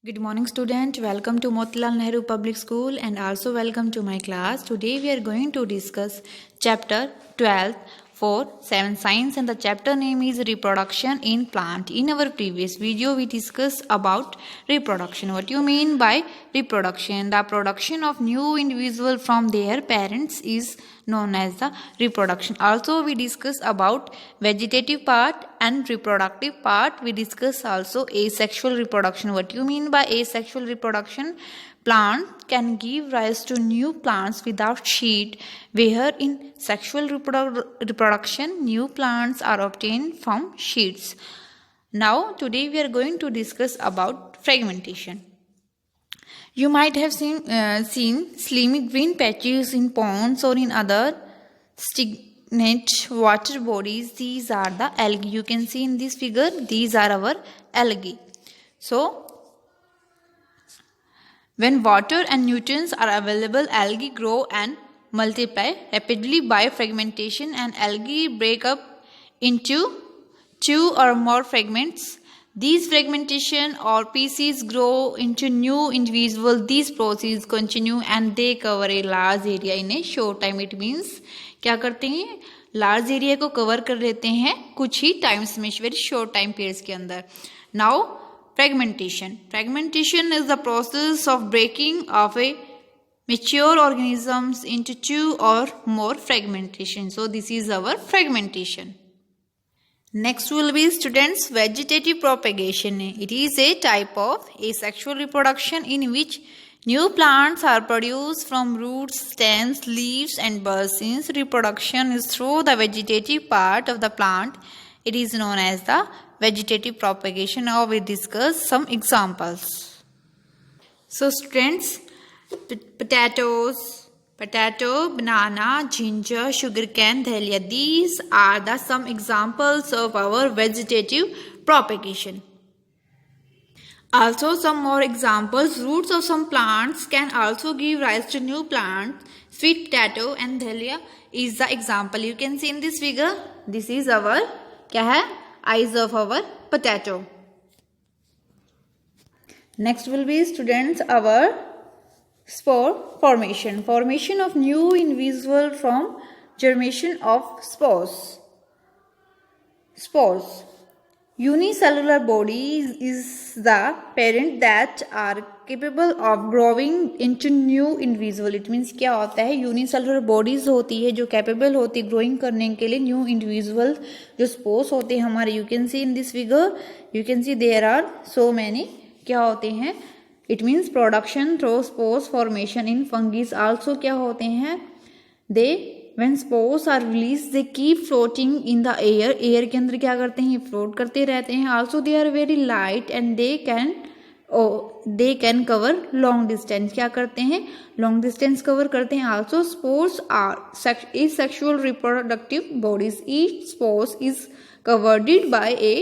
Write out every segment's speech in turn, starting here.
Good morning student, welcome to Motilal Nehru Public School and also welcome to my class. Today we are going to discuss chapter 12 for 7 science and the chapter name is reproduction in plant. In our previous video we discussed about reproduction. What do you mean by reproduction? The production of new individual from their parents is known as the reproduction. Also we discuss about vegetative part and reproductive part. We discuss also asexual reproduction. What do you mean by asexual reproduction? Plant can give rise to new plants without seed, where in sexual reproduction new plants are obtained from seeds. Now today we are going to discuss about fragmentation. You might have seen slimy green patches in ponds or in other stagnant water bodies. These are the algae. You can see in this figure, these are our algae. So, when water and nutrients are available, algae grow and multiply rapidly by fragmentation, and algae break up into 2 or more fragments. These fragmentation or pieces grow into new individual. These processes continue and they cover a large area in a short time. It means क्या करते हैं, large area को cover कर लेते हैं कुछ ही times में, very short time periods के अंदर. Now fragmentation. Fragmentation is the process of breaking of a mature organisms into 2 or more fragmentation. So this is our fragmentation. Next will be students vegetative propagation. It is a type of asexual reproduction in which new plants are produced from roots, stems, leaves and buds. Since reproduction is through the vegetative part of the plant, it is known as the vegetative propagation. Now we discuss some examples. So students, potato, banana, ginger, sugarcane, dahlia. These are the some examples of our vegetative propagation. Also some more examples. Roots of some plants can also give rise to new plants. Sweet potato and dahlia is the example. You can see in this figure. This is our क्या है, eyes of our potato. Next will be students our spore formation. Formation of new individual from germination of spores. Spores. Unicellular body is the parent that are capable of growing into new individual. It means क्या होता है, unicellular bodies होती है जो capable होती है growing करने के लिए न्यू इंडिविजुअल जो स्पोर्स होते हैं हमारे. You can see in this figure, you can see there are so many क्या होते हैं. It means production through spores formation in fungi. Also क्या होते हैं, they when spores are released they keep floating in the air. Air के अंदर क्या करते हैं, फ्लोट करते रहते हैं. also they are very light and they can cover long distance. क्या करते हैं, long distance cover करते हैं. also spores are asexual reproductive bodies. each spore is covered by a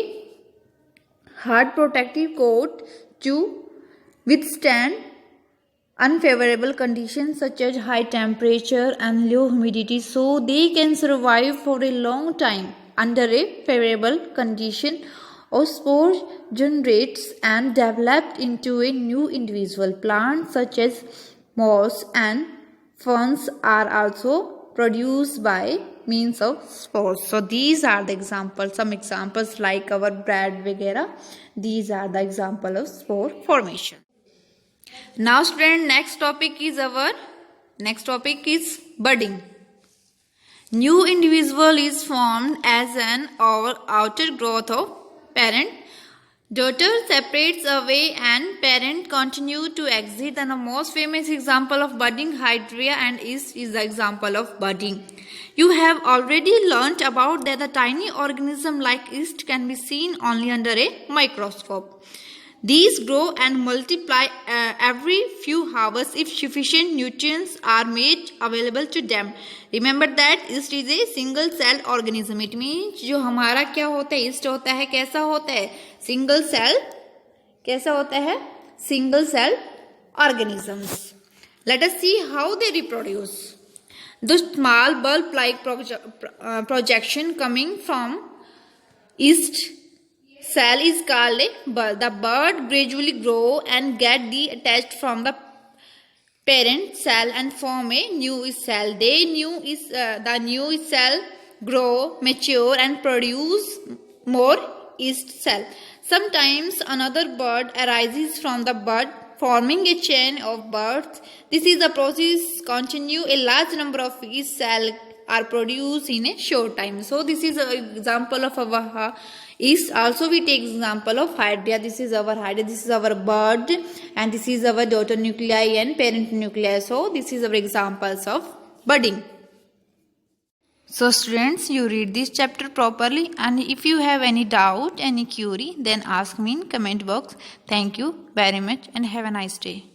hard protective coat to withstand unfavorable conditions such as high temperature and low humidity, so they can survive for a long time under a favorable condition. Or spore generates and developed into a new individual. Plants such as moss and ferns are also produced by means of spores. So these are the examples, some examples like our bread vagera. These are the example of spore formation. Now student, next topic is budding. New individual is formed as an outer growth of parent. Daughter separates away and parent continue to exist. And the most famous example of budding hydra and is the example of budding. You have already learnt about that the tiny organism like yeast can be seen only under a microscope. These grow and multiply every few hours if sufficient nutrients are made available to them. Remember that yeast is a single cell organism. It means जो हमारा क्या होता है, yeast होता है, कैसा होता है, single cell, कैसा होता है, single cell organisms. Let us see how they reproduce. The small bulb-like projection coming from yeast cell is called a bud. The bud gradually grow and get detached from the parent cell and form a new cell. The new cell grow, mature and produce more yeast cell. Sometimes another bud arises from the bud, forming a chain of buds. This is the process continue. A large number of yeast cells are produced in a short time. So this is an example of our yeast. Also we take example of hydra. This is our hydra, this is our bud, and this is our daughter nuclei and parent nuclei. So this is our examples of budding. So students, you read this chapter properly, and if you have any doubt, any query, then ask me in comment box. Thank you very much and have a nice day.